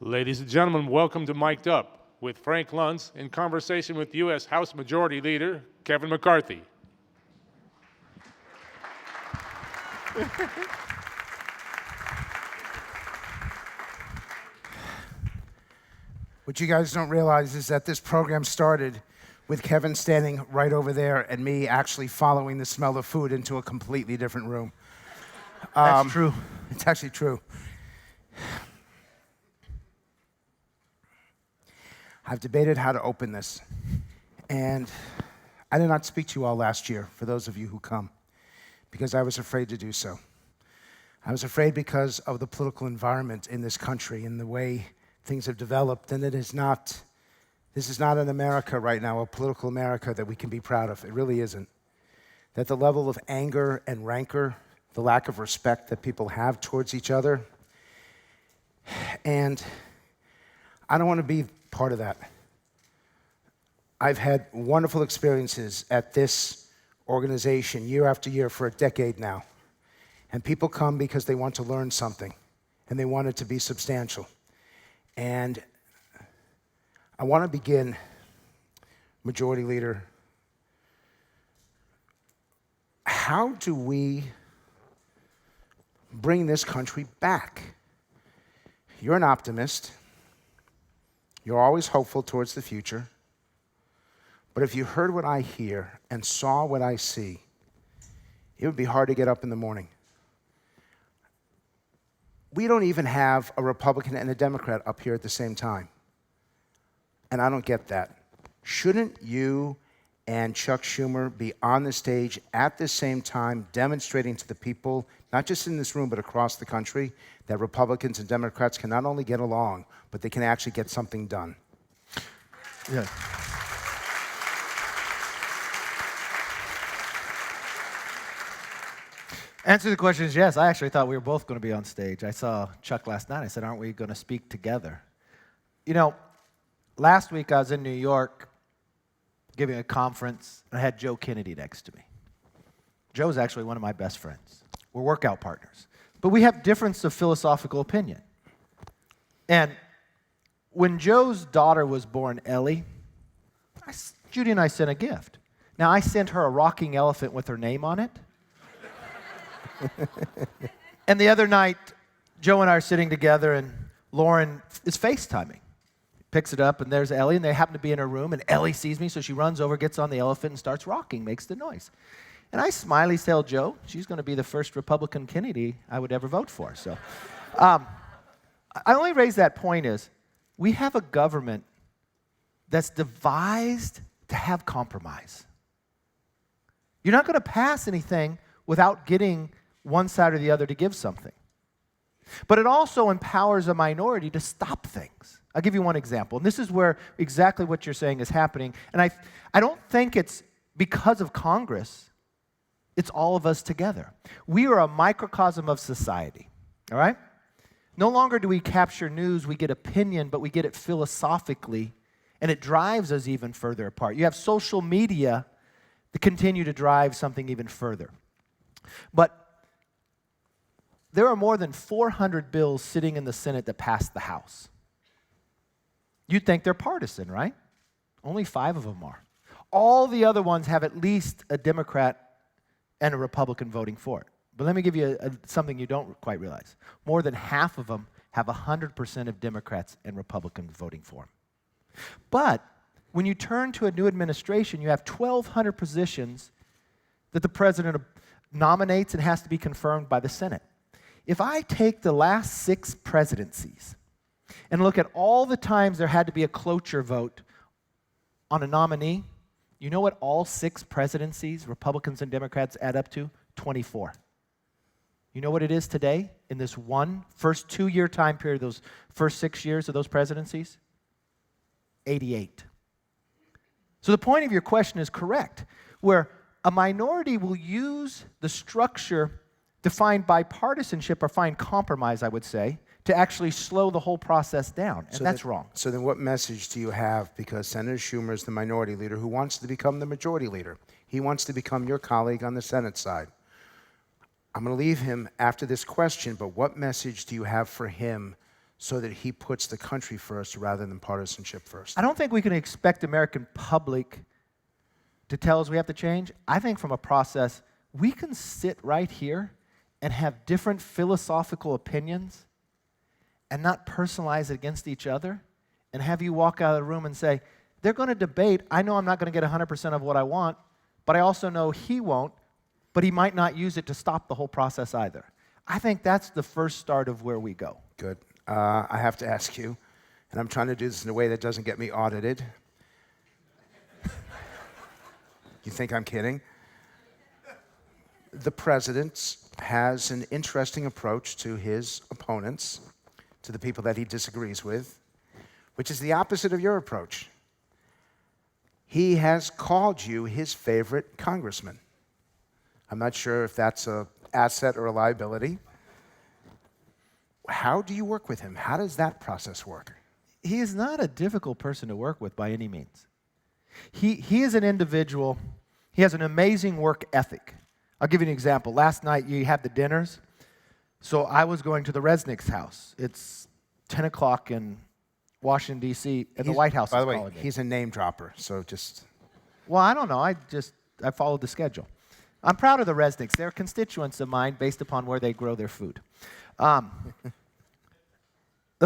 Ladies and gentlemen, welcome to Mic'd Up with Frank Luntz in conversation with U.S. House Majority Leader Kevin McCarthy. What you guys don't realize is that this program started with Kevin standing right over there and me actually following the smell of food into a completely different room. That's true. It's actually true. I've debated how to open this, and I did not speak to you all last year, for those of you who come, because I was afraid to do so. I was afraid because of the political environment in this country and the way things have developed, and this is not an America right now, a political America that we can be proud of. It really isn't. That the level of anger and rancor, the lack of respect that people have towards each other, and I don't want to be part of that. I've had wonderful experiences at this organization year after year for a decade now. And people come because they want to learn something, and they want it to be substantial. And I want to begin, Majority Leader, how do we bring this country back? You're an optimist. You're always hopeful towards the future. But if you heard what I hear and saw what I see, it would be hard to get up in the morning. We don't even have a Republican and a Democrat up here at the same time. And I don't get that. Shouldn't you and Chuck Schumer be on the stage at the same time demonstrating to the people, not just in this room but across the country, that Republicans and Democrats can not only get along, but they can actually get something done? Yeah. Answer to the question is yes. I actually thought we were both going to be on stage. I saw Chuck last night. I said, aren't we going to speak together? You know, last week I was in New York giving a conference, and I had Joe Kennedy next to me. Joe's actually one of my best friends. We're workout partners. But we have difference of philosophical opinion. And when Joe's daughter was born, Ellie, Judy and I sent a gift. Now, I sent her a rocking elephant with her name on it. And the other night, Joe and I are sitting together, and Lauren is FaceTiming. Picks it up, and there's Ellie, and they happen to be in her room, and Ellie sees me, so she runs over, gets on the elephant, and starts rocking, makes the noise. And I smiley tell Joe, she's going to be the first Republican Kennedy I would ever vote for. So I only raise that point is, we have a government that's devised to have compromise. You're not going to pass anything without getting one side or the other to give something. But it also empowers a minority to stop things. I'll give you one example. And this is where exactly what you're saying is happening. And I don't think it's because of Congress. It's all of us together. We are a microcosm of society, all right? No longer do we capture news, we get opinion, but we get it philosophically, and it drives us even further apart. You have social media that continue to drive something even further. But there are more than 400 bills sitting in the Senate that passed the House. You'd think they're partisan, right? Only 5 of them are. All the other ones have at least a Democrat and a Republican voting for it. But let me give you something you don't quite realize. More than half of them have 100% of Democrats and Republicans voting for them. But when you turn to a new administration, you have 1,200 positions that the president nominates and has to be confirmed by the Senate. If I take the last 6 presidencies and look at all the times there had to be a cloture vote on a nominee, you know what all 6 presidencies, Republicans and Democrats, add up to? 24. You know what it is today in this first 2-year time period, those first 6 years of those presidencies? 88. So the point of your question is correct, where a minority will use the structure to find bipartisanship or find compromise, I would say, to actually slow the whole process down, and that's wrong. So then what message do you have? Because Senator Schumer is the minority leader who wants to become the majority leader. He wants to become your colleague on the Senate side. I'm going to leave him after this question, but what message do you have for him so that he puts the country first rather than partisanship first? I don't think we can expect the American public to tell us we have to change. I think from a process, we can sit right here and have different philosophical opinions and not personalize it against each other and have you walk out of the room and say, they're going to debate. I know I'm not going to get 100% of what I want, but I also know he won't, but he might not use it to stop the whole process either. I think that's the first start of where we go. Good. I have to ask you, and I'm trying to do this in a way that doesn't get me audited. You think I'm kidding? The president has an interesting approach to his opponents, to the people that he disagrees with, which is the opposite of your approach. He has called you his favorite congressman. I'm not sure if that's an asset or a liability. How do you work with him? How does that process work? He is not a difficult person to work with by any means. He is an individual, he has an amazing work ethic. I'll give you an example. Last night you had the dinners, so I was going to the Resnick's house. It's 10 o'clock in Washington, D.C., and the White House By is the way, calling me. he's a name dropper, so just... Well, I don't know. I followed the schedule. I'm proud of the Resnicks. They're constituents of mine based upon where they grow their food. The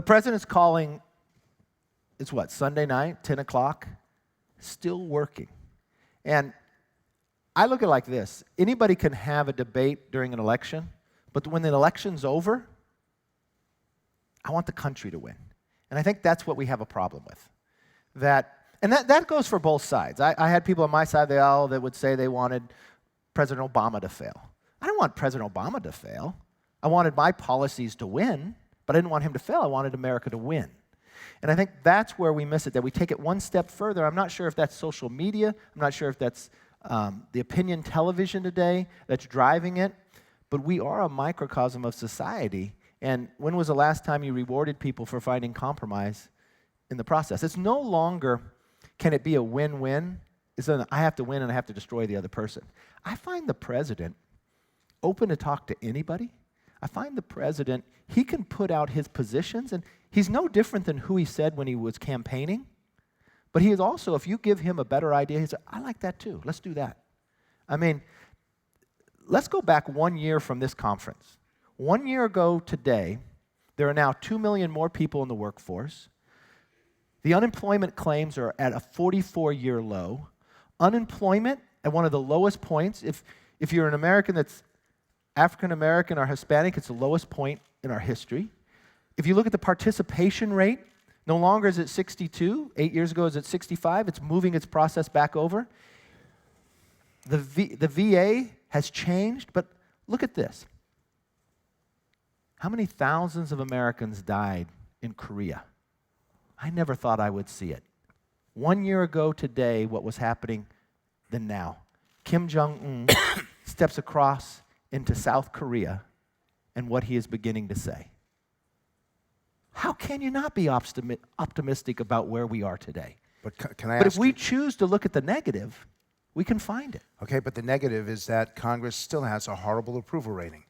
president's calling, it's what, Sunday night, 10 o'clock? Still working. And I look at it like this. Anybody can have a debate during an election, but when the election's over, I want the country to win. And I think that's what we have a problem with. That goes for both sides. I had people on my side of the aisle that would say they wanted President Obama to fail. I don't want President Obama to fail. I wanted my policies to win, but I didn't want him to fail. I wanted America to win. And I think that's where we miss it, that we take it one step further. I'm not sure if that's social media. I'm not sure if that's the opinion television today that's driving it. But we are a microcosm of society. And when was the last time you rewarded people for finding compromise in the process? It's no longer, can it be a win-win? It's I have to win and I have to destroy the other person. I find the president open to talk to anybody. I find the president, he can put out his positions, and he's no different than who he said when he was campaigning. But he is also, if you give him a better idea, he said, I like that too. Let's do that. I mean, let's go back 1 year from this conference. 1 year ago today, there are now 2 million more people in the workforce. The unemployment claims are at a 44-year low. Unemployment at one of the lowest points. If you're an American that's African American or Hispanic, it's the lowest point in our history. If you look at the participation rate, no longer is it 62. 8 years ago, is it 65? It's moving its process back over. The VA has changed, but look at this. How many thousands of Americans died in Korea? I never thought I would see it. 1 year ago today, what was happening than now? Kim Jong-un steps across into South Korea and what he is beginning to say. How can you not be optimistic about where we are today? But can I But ask if we you- choose to look at the negative, we can find it. Okay, but the negative is that Congress still has a horrible approval rating.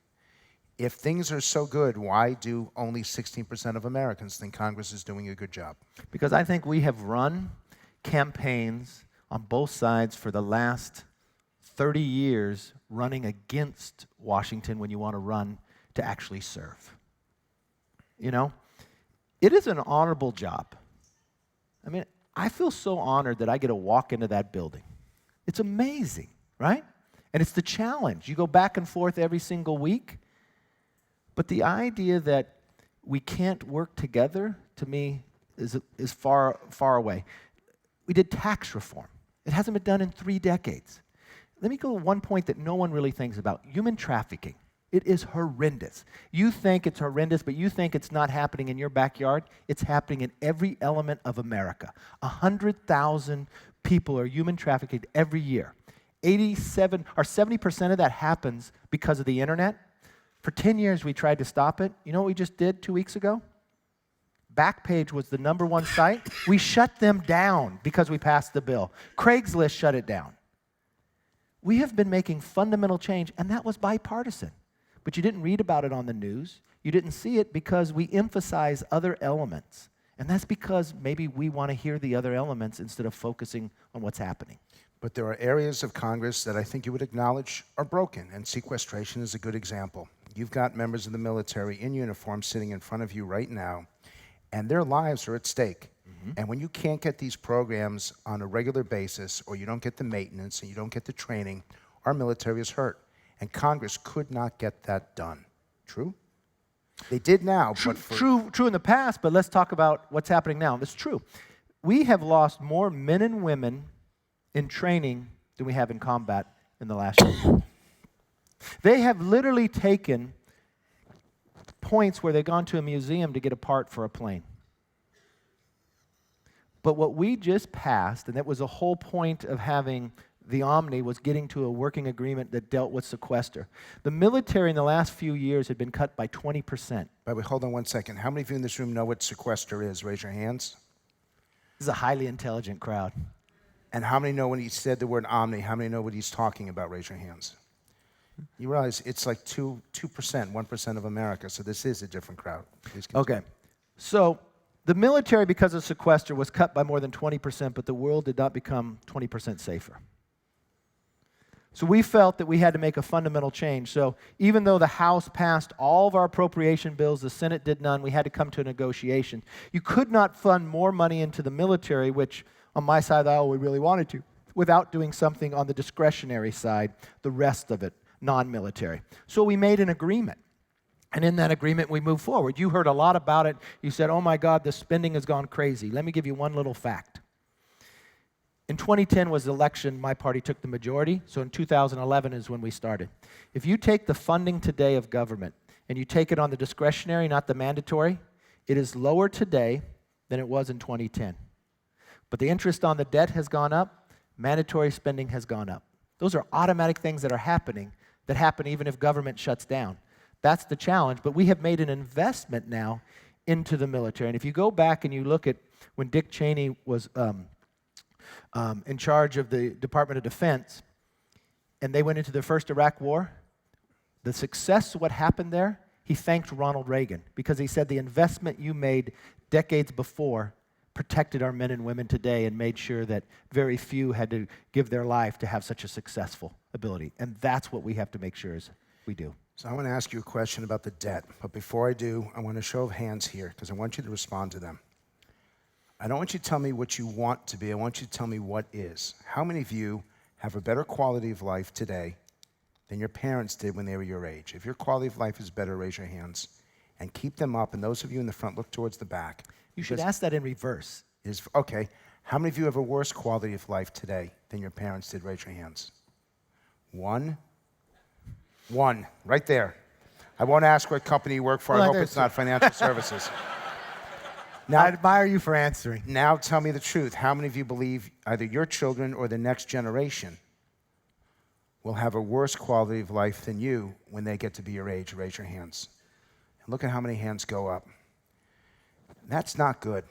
If things are so good, why do only 16% of Americans think Congress is doing a good job? Because I think we have run campaigns on both sides for the last 30 years running against Washington when you want to run to actually serve. You know, it is an honorable job. I mean, I feel so honored that I get to walk into that building. It's amazing, right? And it's the challenge. You go back and forth every single week. But the idea that we can't work together, to me, is far, far away. We did tax reform. It hasn't been done in 3 decades. Let me go to one point that no one really thinks about. Human trafficking. It is horrendous. You think it's horrendous, but you think it's not happening in your backyard. It's happening in every element of America. 100,000 people are human trafficked every year. 70% of that happens because of the internet. For 10 years, we tried to stop it. You know what we just did 2 weeks ago? Backpage was the #1 site. We shut them down because we passed the bill. Craigslist shut it down. We have been making fundamental change, and that was bipartisan. but you didn't read about it on the news. You didn't see it because we emphasize other elements. And that's because maybe we want to hear the other elements instead of focusing on what's happening. But there are areas of Congress that I think you would acknowledge are broken, and sequestration is a good example. You've got members of the military in uniform sitting in front of you right now, and their lives are at stake. And when you can't get these programs on a regular basis, or you don't get the maintenance and you don't get the training, our military is hurt. And Congress could not get that done. True? They did now, but for... True in the past, but let's talk about what's happening now. It's true. We have lost more men and women in training than we have in combat in the last year. They have literally taken points where they've gone to a museum to get a part for a plane. But what we just passed, and that was the whole point of having the Omni, was getting to a working agreement that dealt with sequester. The military in the last few years had been cut by 20%. By the way, hold on one second. How many of you in this room know what sequester is? Raise your hands. This is a highly intelligent crowd. And how many know when he said the word Omni, how many know what he's talking about? Raise your hands. You realize it's like 2%, 1% of America, so this is a different crowd. Okay, so the military, because of sequester, was cut by more than 20%, but the world did not become 20% safer. So we felt that we had to make a fundamental change. So even though the House passed all of our appropriation bills, the Senate did none, we had to come to a negotiation. You could not fund more money into the military, which on my side of the aisle we really wanted to, without doing something on the discretionary side, the rest of it, non-military. So we made an agreement. And in that agreement, we moved forward. You heard a lot about it. You said, oh my God, the spending has gone crazy. Let me give you one little fact. In 2010 was the election, my party took the majority, so in 2011 is when we started. If you take the funding today of government and you take it on the discretionary, not the mandatory, it is lower today than it was in 2010. But the interest on the debt has gone up, mandatory spending has gone up. Those are automatic things that are happening, that happen even if government shuts down. That's the challenge, but we have made an investment now into the military. And if you go back and you look at when Dick Cheney was in charge of the Department of Defense, and they went into the first Iraq War, the success of what happened there, he thanked Ronald Reagan because he said the investment you made decades before protected our men and women today and made sure that very few had to give their life to have such a successful ability. And that's what we have to make sure is we do. So I want to ask you a question about the debt, but before I do, I want a show of hands here because I want you to respond to them. I don't want you to tell me what you want to be, I want you to tell me what is. How many of you have a better quality of life today than your parents did when they were your age? If your quality of life is better, raise your hands and keep them up, and those of you in the front, look towards the back. You should ask that in reverse. Okay, how many of you have a worse quality of life today than your parents did? Raise your hands. One, right there. I won't ask what company you work for. I hope it's not financial services. Now, I admire you for answering. Now tell me the truth. How many of you believe either your children or the next generation will have a worse quality of life than you when they get to be your age? Raise your hands. And look at how many hands go up. That's not good.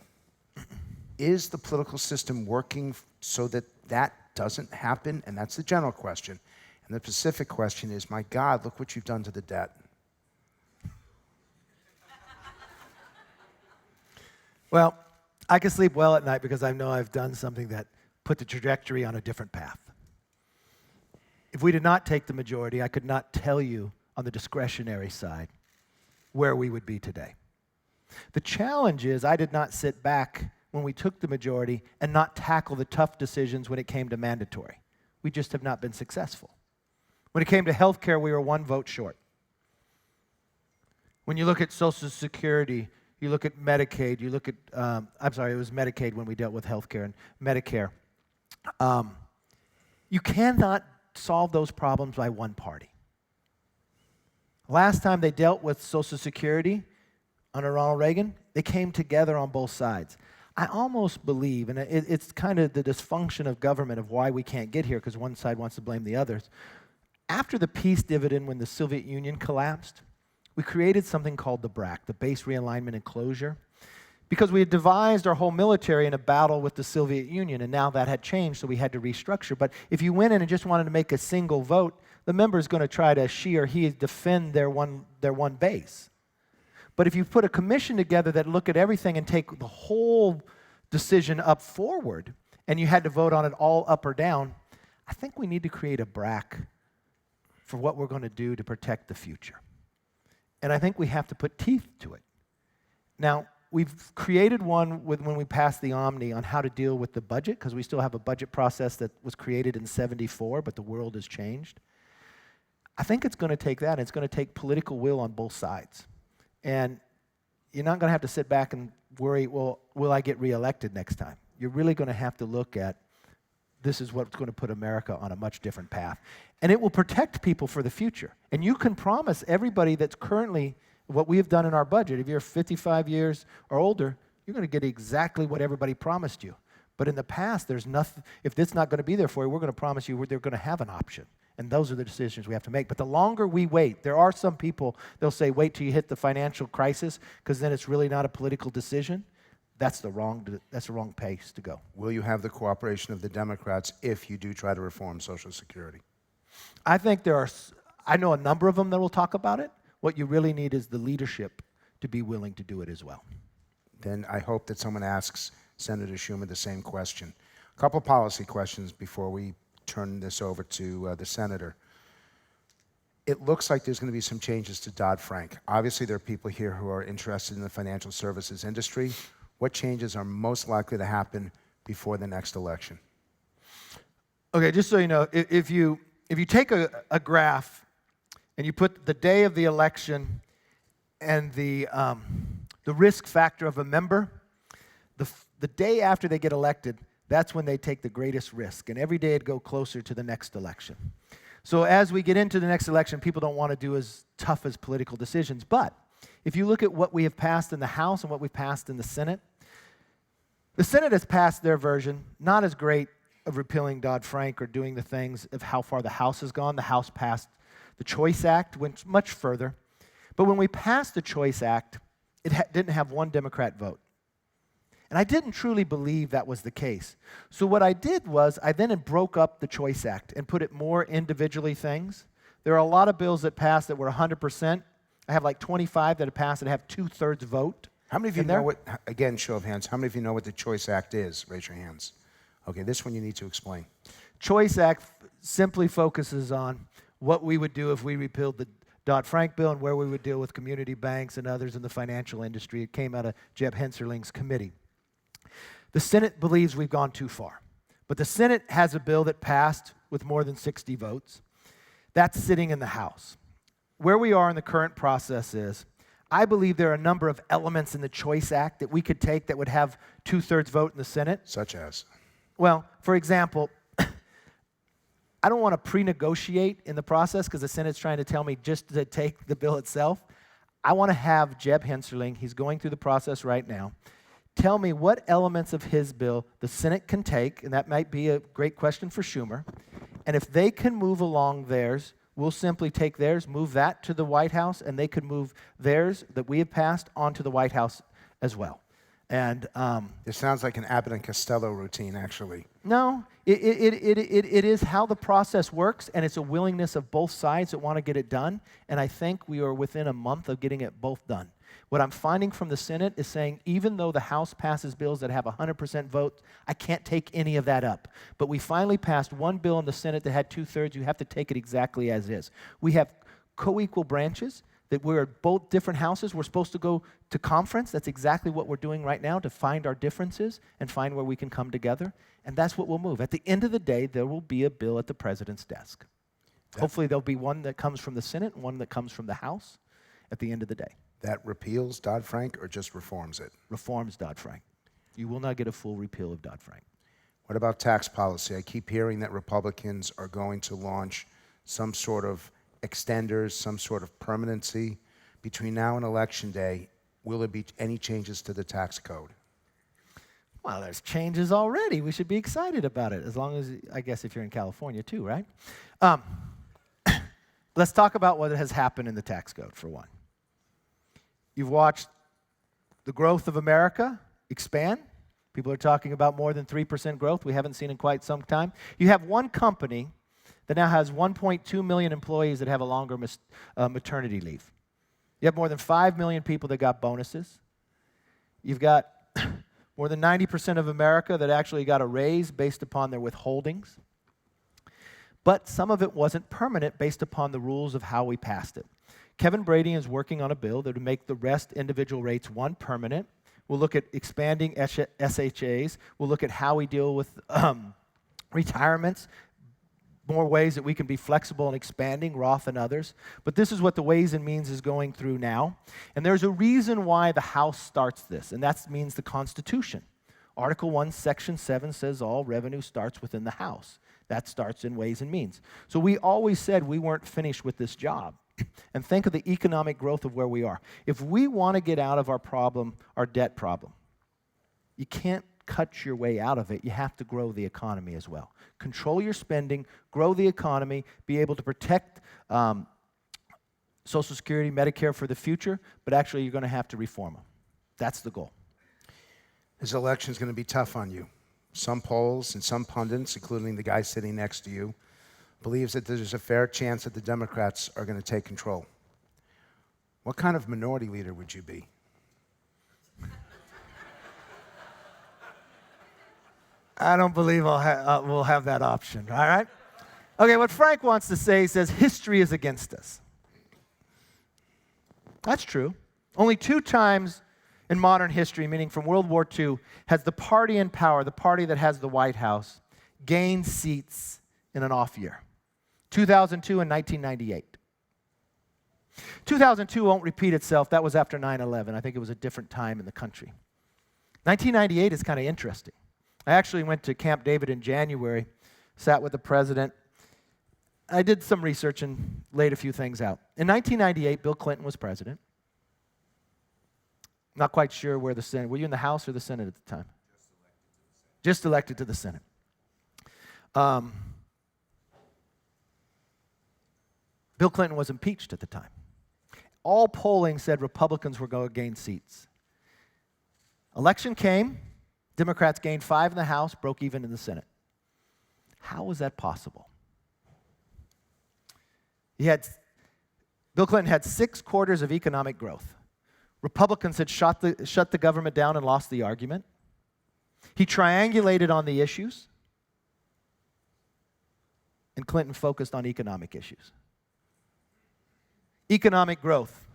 Is the political system working so that that doesn't happen? And that's the general question. And the specific question is, my God, look what you've done to the debt. Well, I can sleep well at night because I know I've done something that put the trajectory on a different path. If we did not take the majority, I could not tell you on the discretionary side where we would be today. The challenge is I did not sit back when we took the majority and not tackle the tough decisions when it came to mandatory. We just have not been successful. When it came to health care, we were one vote short. When you look at Social Security, you look at Medicaid, you look at, it was Medicaid when we dealt with health care and Medicare. You cannot solve those problems by one party. Last time they dealt with Social Security under Ronald Reagan, they came together on both sides. I almost believe, and it's kind of the dysfunction of government of why we can't get here because one side wants to blame the others. After the peace dividend, when the Soviet Union collapsed, we created something called the BRAC, the Base Realignment and Closure, because we had devised our whole military in a battle with the Soviet Union, and now that had changed, so we had to restructure. But if you went in and just wanted to make a single vote, the member is going to try to, she or he, defend their one base. But if you put a commission together that look at everything and take the whole decision up forward, and you had to vote on it all up or down, I think we need to create a BRAC for what we're going to do to protect the future. And I think we have to put teeth to it. Now, we've created one when we passed the Omni on how to deal with the budget, because we still have a budget process that was created in '74, but the world has changed. I think it's going to take that. It's going to take political will on both sides. And you're not going to have to sit back and worry, well, will I get reelected next time? You're really going to have to look at, this is what's going to put America on a much different path. And it will protect people for the future. And you can promise everybody that's currently, what we have done in our budget, if you're 55 years or older, you're going to get exactly what everybody promised you. But in the past, there's nothing, if it's not going to be there for you, we're going to promise you they're going to have an option. And those are the decisions we have to make. But the longer we wait, there are some people, they'll say, wait till you hit the financial crisis, because then it's really not a political decision. That's the wrong pace to go. Will you have the cooperation of the Democrats if you do try to reform Social Security? I think I know a number of them that will talk about it. What you really need is the leadership to be willing to do it as well. Then I hope that someone asks Senator Schumer the same question. A couple policy questions before we turn this over to the senator. It looks like there's going to be some changes to Dodd-Frank. Obviously, there are people here who are interested in the financial services industry. What changes are most likely to happen before the next election? Okay, just so you know, if you take a graph and you put the day of the election and the risk factor of a member, the day after they get elected, that's when they take the greatest risk. And every day it'd go closer to the next election. So as we get into the next election, people don't want to do as tough as political decisions. But if you look at what we have passed in the House and what we've passed in the Senate has passed their version, not as great of repealing Dodd-Frank or doing the things of how far the House has gone. The House passed the Choice Act, went much further. But when we passed the Choice Act, it didn't have one Democrat vote. And I didn't truly believe that was the case. So what I did was I then broke up the Choice Act and put it more individually things. There are a lot of bills that passed that were 100%. I have like 25 that have passed that have 2/3 vote. How many of you know what, again, show of hands, how many of you know what the Choice Act is? Raise your hands. Okay, this one you need to explain. Choice Act simply focuses on what we would do if we repealed the Dodd-Frank bill and where we would deal with community banks and others in the financial industry. It came out of Jeb Hensarling's committee. The Senate believes we've gone too far. But the Senate has a bill that passed with more than 60 votes. That's sitting in the House. Where we are in the current process is, I believe there are a number of elements in the Choice Act that we could take that would have 2/3 vote in the Senate. Such as? Well, for example, I don't want to pre-negotiate in the process because the Senate's trying to tell me just to take the bill itself. I want to have Jeb Hensarling, he's going through the process right now, tell me what elements of his bill the Senate can take, and that might be a great question for Schumer, and if they can move along theirs, we'll simply take theirs, move that to the White House, and they could move theirs that we have passed onto the White House as well. And this sounds like an Abbott and Costello routine, actually. No, it is how the process works, and it's a willingness of both sides that want to get it done. And I think we are within a month of getting it both done. What I'm finding from the Senate is saying, even though the House passes bills that have 100% vote, I can't take any of that up. But we finally passed one bill in the Senate that had 2/3. You have to take it exactly as is. We have co-equal branches that we're both different houses. We're supposed to go to conference. That's exactly what we're doing right now, to find our differences and find where we can come together. And that's what we'll move. At the end of the day, there will be a bill at the president's desk. Hopefully there'll be one that comes from the Senate and one that comes from the House at the end of the day. That repeals Dodd-Frank or just reforms it? Reforms Dodd-Frank. You will not get a full repeal of Dodd-Frank. What about tax policy? I keep hearing that Republicans are going to launch some sort of extenders, some sort of permanency. Between now and Election Day, will there be any changes to the tax code? Well, there's changes already. We should be excited about it, as long as, I guess, if you're in California too, right? Let's talk about what has happened in the tax code, for one. You've watched the growth of America expand. People are talking about more than 3% growth. We haven't seen in quite some time. You have one company that now has 1.2 million employees that have a longer maternity leave. You have more than 5 million people that got bonuses. You've got more than 90% of America that actually got a raise based upon their withholdings. But some of it wasn't permanent based upon the rules of how we passed it. Kevin Brady is working on a bill that would make the rest individual rates, one, permanent. We'll look at expanding SHAs. We'll look at how we deal with retirements, more ways that we can be flexible and expanding, Roth and others. But this is what the Ways and Means is going through now. And there's a reason why the House starts this, and that means the Constitution. Article 1, Section 7 says all revenue starts within the House. That starts in Ways and Means. So we always said we weren't finished with this job. And think of the economic growth of where we are. If we want to get out of our problem, our debt problem, you can't cut your way out of it. You have to grow the economy as well. Control your spending, grow the economy, be able to protect Social Security, Medicare for the future, but actually you're going to have to reform them. That's the goal. This election is going to be tough on you. Some polls and some pundits, including the guy sitting next to you, believes that there's a fair chance that the Democrats are going to take control. What kind of minority leader would you be? I don't believe we'll have that option, all right? Okay, what Frank wants to say, he says, history is against us. That's true. Only 2 times in modern history, meaning from World War II, has the party in power, the party that has the White House, gained seats in an off year. 2002 and 1998. 2002 won't repeat itself. That was after 9/11. I think it was a different time in the country. 1998 is kind of interesting. I actually went to Camp David in January, sat with the president. I did some research and laid a few things out. In 1998, Bill Clinton was president. Not quite sure where the Senate, were you in the House or the Senate at the time? Just elected to the Senate. Bill Clinton was impeached at the time. All polling said Republicans were going to gain seats. Election came. Democrats gained 5 in the House, broke even in the Senate. How was that possible? Bill Clinton had 6 quarters of economic growth. Republicans had shut the government down and lost the argument. He triangulated on the issues, and Clinton focused on economic issues. Economic growth.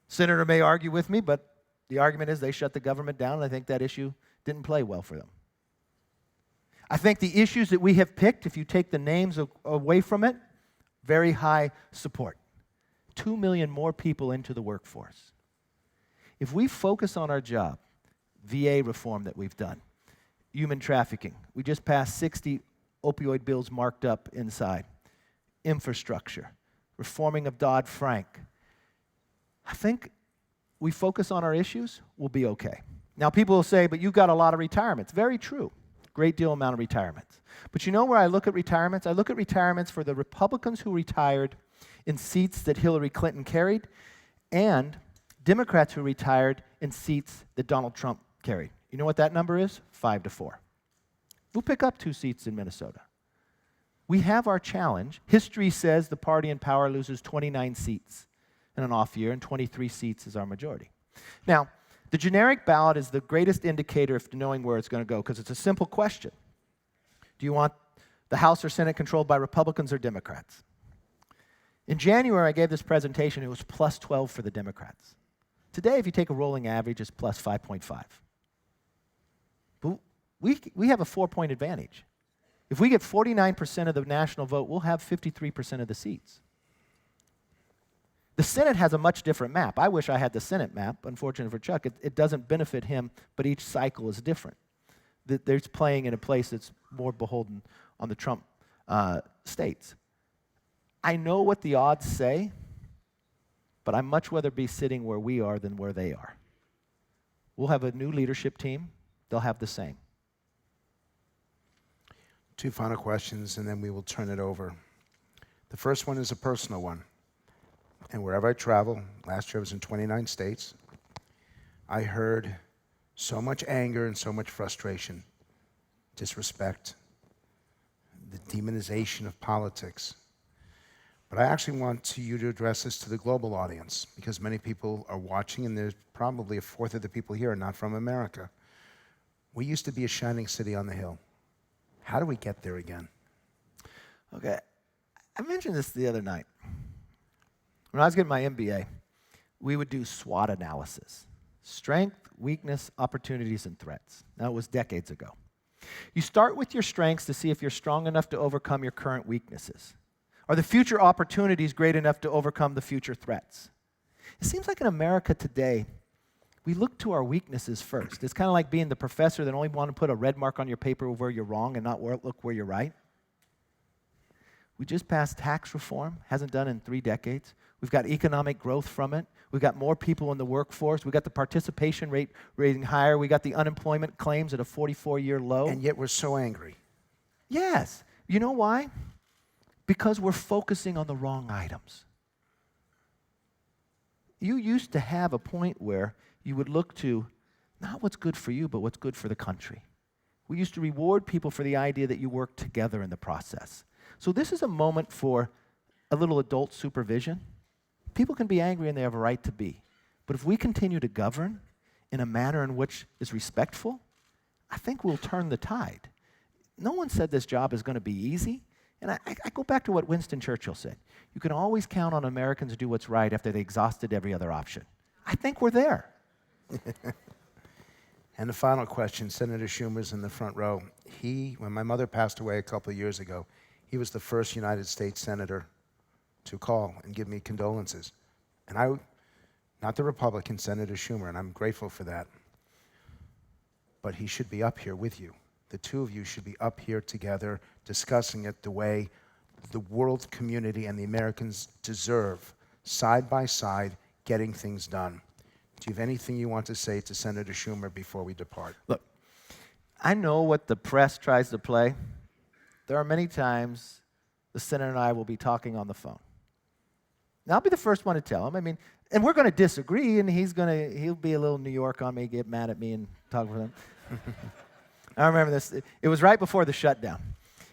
Senator may argue with me, but the argument is they shut the government down, and I think that issue didn't play well for them. I think the issues that we have picked, if you take the names away from it, very high support. 2 million more people into the workforce. If we focus on our job, VA reform that we've done, human trafficking, we just passed 60 opioid bills marked up inside, infrastructure, reforming of Dodd-Frank. I think we focus on our issues, we'll be okay. Now people will say, but you've got a lot of retirements. Very true. Great deal amount of retirements. But you know where I look at retirements? I look at retirements for the Republicans who retired in seats that Hillary Clinton carried and Democrats who retired in seats that Donald Trump carried. You know what that number is? 5-4. We'll pick up 2 seats in Minnesota. We have our challenge. History says the party in power loses 29 seats in an off year, and 23 seats is our majority. Now, the generic ballot is the greatest indicator of knowing where it's going to go, because it's a simple question. Do you want the House or Senate controlled by Republicans or Democrats? In January, I gave this presentation. It was plus 12 for the Democrats. Today, if you take a rolling average, it's plus 5.5. But we have a 4-point advantage. If we get 49% of the national vote, we'll have 53% of the seats. The Senate has a much different map. I wish I had the Senate map. Unfortunately for Chuck, it doesn't benefit him, but each cycle is different. They're playing in a place that's more beholden on the Trump states. I know what the odds say, but I'd much rather be sitting where we are than where they are. We'll have a new leadership team. They'll have the same. 2 final questions, and then we will turn it over. The first one is a personal one. And wherever I travel, last year I was in 29 states, I heard so much anger and so much frustration, disrespect, the demonization of politics. But I actually want you to address this to the global audience, because many people are watching, and there's probably a fourth of the people here are not from America. We used to be a shining city on the hill. How do we get there again? Okay, I mentioned this the other night. When I was getting my MBA, we would do SWOT analysis. Strength, weakness, opportunities, and threats. Now, it was decades ago. You start with your strengths to see if you're strong enough to overcome your current weaknesses. Are the future opportunities great enough to overcome the future threats? It seems like in America today, we look to our weaknesses first. It's kind of like being the professor that only want to put a red mark on your paper where you're wrong and not look where you're right. We just passed tax reform, hasn't done in 3 decades. We've got economic growth from it. We've got more people in the workforce. We've got the participation rate rating higher. We got the unemployment claims at a 44-year low. And yet we're so angry. Yes. You know why? Because we're focusing on the wrong items. You used to have a point where you would look to not what's good for you, but what's good for the country. We used to reward people for the idea that you work together in the process. So this is a moment for a little adult supervision. People can be angry and they have a right to be. But if we continue to govern in a manner in which is respectful, I think we'll turn the tide. No one said this job is going to be easy. And I go back to what Winston Churchill said. You can always count on Americans to do what's right after they exhausted every other option. I think we're there. And the final question, Senator Schumer's in the front row. When my mother passed away a couple of years ago, he was the first United States senator to call and give me condolences. And not the Republican, Senator Schumer, and I'm grateful for that. But he should be up here with you. The two of you should be up here together discussing it the way the world community and the Americans deserve, side by side, getting things done. Do you have anything you want to say to Senator Schumer before we depart? Look, I know what the press tries to play. There are many times the senator and I will be talking on the phone. Now, I'll be the first one to tell him. And we're going to disagree, and he'll be a little New York on me, get mad at me, and talk with him. I remember this. It was right before the shutdown.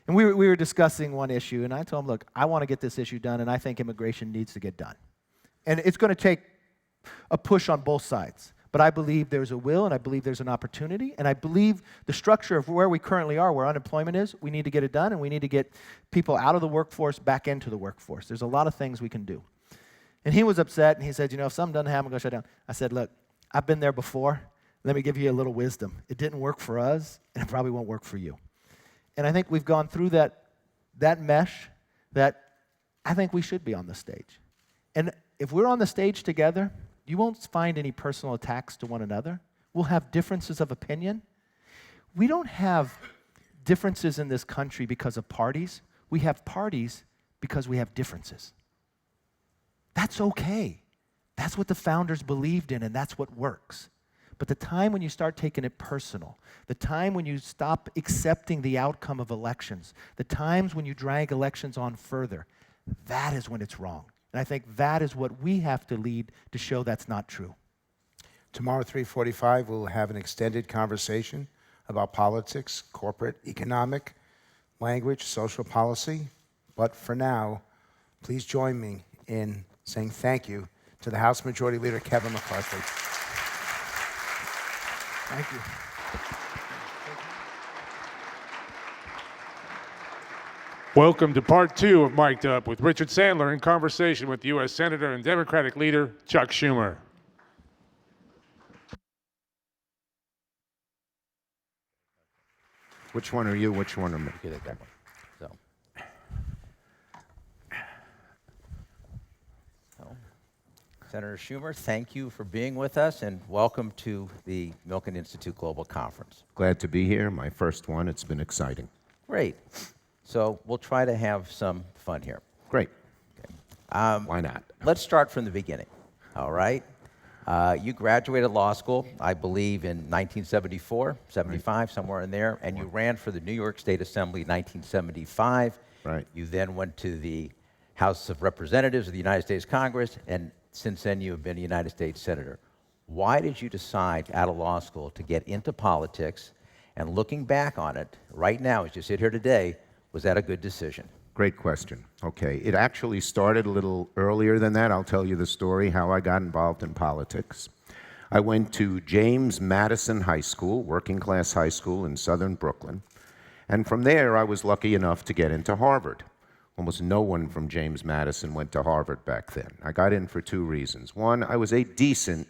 And we were discussing one issue, and I told him, look, I want to get this issue done, and I think immigration needs to get done. And it's going to take a push on both sides. But I believe there's a will, and I believe there's an opportunity, and I believe the structure of where we currently are, where unemployment is, we need to get it done, and we need to get people out of the workforce back into the workforce. There's a lot of things we can do. And he was upset, and he said, if something doesn't happen, I'm going to shut down. I said, look, I've been there before. Let me give you a little wisdom. It didn't work for us, and it probably won't work for you. And I think we've gone through that mesh that I think we should be on the stage. And if we're on the stage together, you won't find any personal attacks to one another. We'll have differences of opinion. We don't have differences in this country because of parties. We have parties because we have differences. That's okay. That's what the founders believed in, and that's what works. But the time when you start taking it personal, the time when you stop accepting the outcome of elections, the times when you drag elections on further, that is when it's wrong. And I think that is what we have to lead to show that's not true. Tomorrow at 3:45, we'll have an extended conversation about politics, corporate, economic, language, social policy. But for now, please join me in saying thank you to the House Majority Leader, Kevin McCarthy. Thank you. Welcome to part 2 of Mic'd Up with Richard Sandler in conversation with U.S. Senator and Democratic Leader Chuck Schumer. Which one are you? Which one are me? Okay, that one. So, Senator Schumer, thank you for being with us, and welcome to the Milken Institute Global Conference. Glad to be here. My first one. It's been exciting. Great. So we'll try to have some fun here. Great. Okay. Why not? Let's start from the beginning. All right. You graduated law school, I believe, in 1974, 75, somewhere in there, and you ran for the New York State Assembly in 1975. Right. You then went to the House of Representatives of the United States Congress, and since then you have been a United States Senator. Why did you decide out of law school to get into politics? And looking back on it, right now, as you sit here today, Was that a good decision? Great question. Okay, it actually started a little earlier than that. I'll tell you the story, how I got involved in politics. I went to James Madison High School, working class high school in southern Brooklyn. And from there, I was lucky enough to get into Harvard. Almost no one from James Madison went to Harvard back then. I got in for two reasons. One, I was a decent,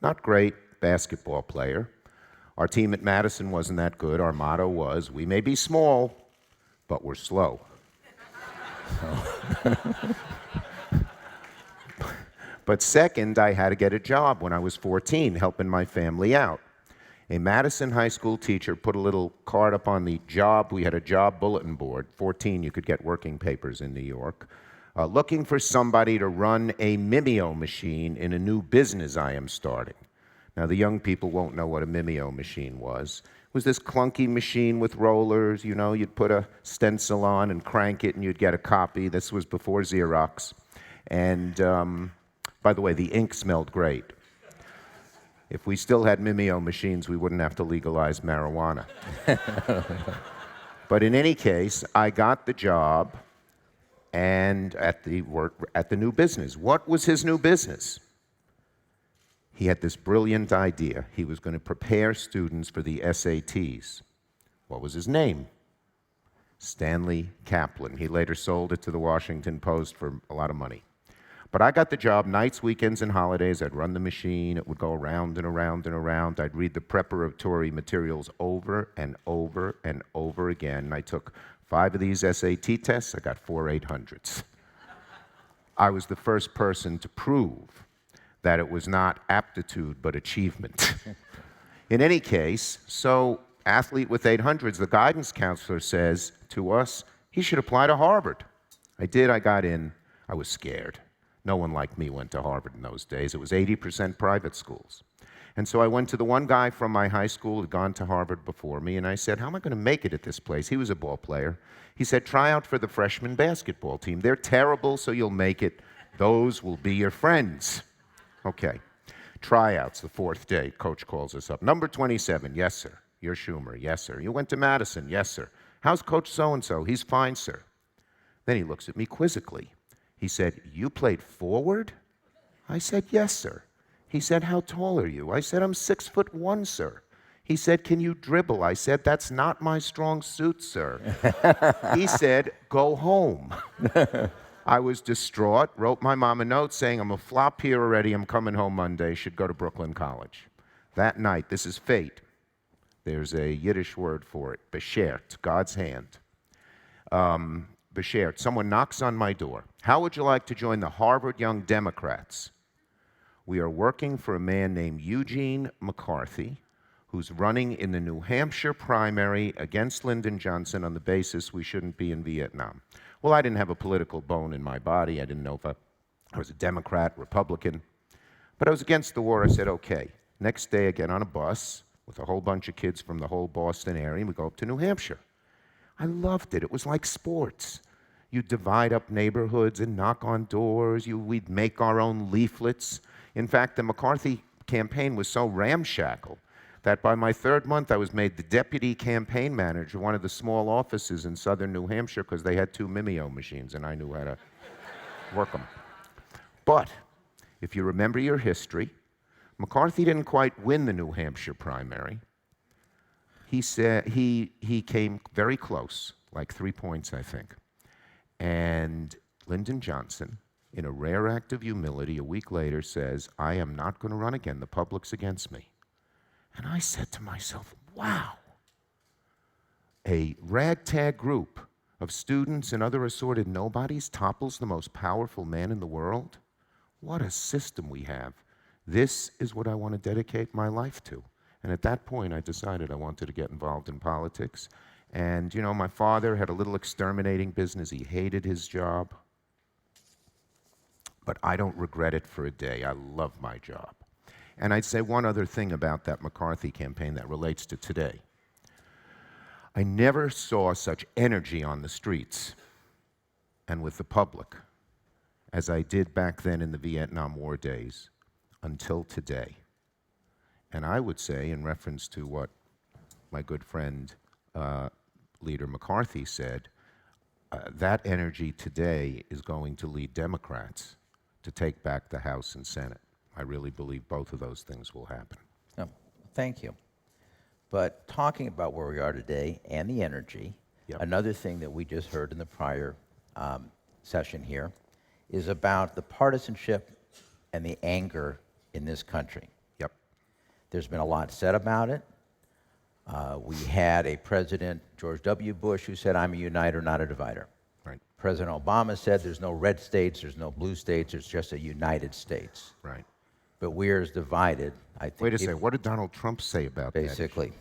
not great, basketball player. Our team at Madison wasn't that good. Our motto was, we may be small, but we're slow. But second, I had to get a job when I was 14, helping my family out. A Madison high school teacher put a little card up on the job. We had a job bulletin board. 14, you could get working papers in New York. Looking for somebody to run a Mimeo machine in a new business I am starting. Now, the young people won't know what a Mimeo machine was. It was this clunky machine with rollers. You know, you'd put a stencil on and crank it, and you'd get a copy. This was before Xerox. And by the way, the ink smelled great. If we still had Mimeo machines, we wouldn't have to legalize marijuana. But in any case, I got the job and at the new business. What was his new business? He had this brilliant idea. He was going to prepare students for the SATs. What was his name? Stanley Kaplan. He later sold it to the Washington Post for a lot of money. But I got the job nights, weekends, and holidays. I'd run the machine. It would go around and around and around. I'd read the preparatory materials over and over and over again. I took 5 of these SAT tests. I got 4 800s. I was the first person to prove that it was not aptitude but achievement. In any case, so athlete with 800s, the guidance counselor says to us, he should apply to Harvard. I did. I got in. I was scared. No one like me went to Harvard in those days. It was 80% private schools. And so I went to the one guy from my high school who had gone to Harvard before me, and I said, how am I going to make it at this place? He was a ball player. He said, try out for the freshman basketball team. They're terrible, so you'll make it. Those will be your friends. Okay. Tryouts, the 4th day. Coach calls us up. Number 27, yes, sir. You're Schumer, yes, sir. You went to Madison, yes, sir. How's Coach so-and-so? He's fine, sir. Then he looks at me quizzically. He said, you played forward? I said, yes, sir. He said, how tall are you? I said, I'm 6'1", sir. He said, can you dribble? I said, that's not my strong suit, sir. He said, go home. I was distraught, wrote my mom a note saying, I'm a flop here already, I'm coming home Monday, should go to Brooklyn College. That night, this is fate. There's a Yiddish word for it, beshert, God's hand. Beshert, someone knocks on my door. How would you like to join the Harvard Young Democrats? We are working for a man named Eugene McCarthy, who's running in the New Hampshire primary against Lyndon Johnson on the basis we shouldn't be in Vietnam. Well, I didn't have a political bone in my body. I didn't know if I was a Democrat, Republican. But I was against the war. I said, okay. Next day, I get on a bus with a whole bunch of kids from the whole Boston area, and we go up to New Hampshire. I loved it. It was like sports. You'd divide up neighborhoods and knock on doors. We'd make our own leaflets. In fact, the McCarthy campaign was so ramshackle that by my 3rd month, I was made the deputy campaign manager of one of the small offices in southern New Hampshire because they had 2 Mimeo machines, and I knew how to work them. But if you remember your history, McCarthy didn't quite win the New Hampshire primary. He said he came very close, like 3 points, I think. And Lyndon Johnson, in a rare act of humility, a week later says, I am not going to run again. The public's against me. And I said to myself, wow, a ragtag group of students and other assorted nobodies topples the most powerful man in the world? What a system we have. This is what I want to dedicate my life to. And at that point, I decided I wanted to get involved in politics. And, you know, my father had a little exterminating business. He hated his job. But I don't regret it for a day. I love my job. And I'd say one other thing about that McCarthy campaign that relates to today. I never saw such energy on the streets and with the public as I did back then in the Vietnam War days until today. And I would say, in reference to what my good friend, Leader McCarthy said, that energy today is going to lead Democrats to take back the House and Senate. I really believe both of those things will happen. No, thank you. But talking about where we are today and the energy, Yep. another thing that we just heard in the prior session here is about the partisanship and the anger in this country. Yep. There's been a lot said about it. We had a President, George W. Bush, who said, "I'm a uniter, not a divider." Right. President Obama said, "There's no red states, there's no blue states, there's just a United States." Right. But we're as divided, I think. Wait a second. What did Donald Trump say about that? Basically.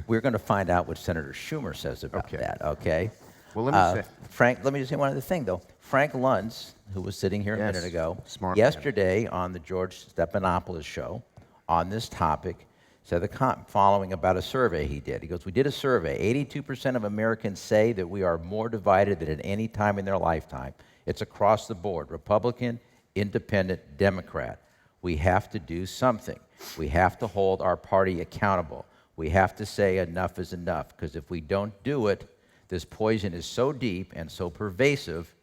We're going to find out what Senator Schumer says about Okay. that, okay? Well, let me say. Frank, let me just say one other thing, though. Frank Luntz, who was sitting here a Yes, minute ago, smart man. yesterday on the George Stephanopoulos show on this topic, said the following about a survey he did. He goes, "We did a survey. 82% of Americans say that we are more divided than at any time in their lifetime. It's across the board, Republican, Independent, Democrat. We have to do something. We have to hold our party accountable. We have to say enough is enough, because if we don't do it, this poison is so deep and so pervasive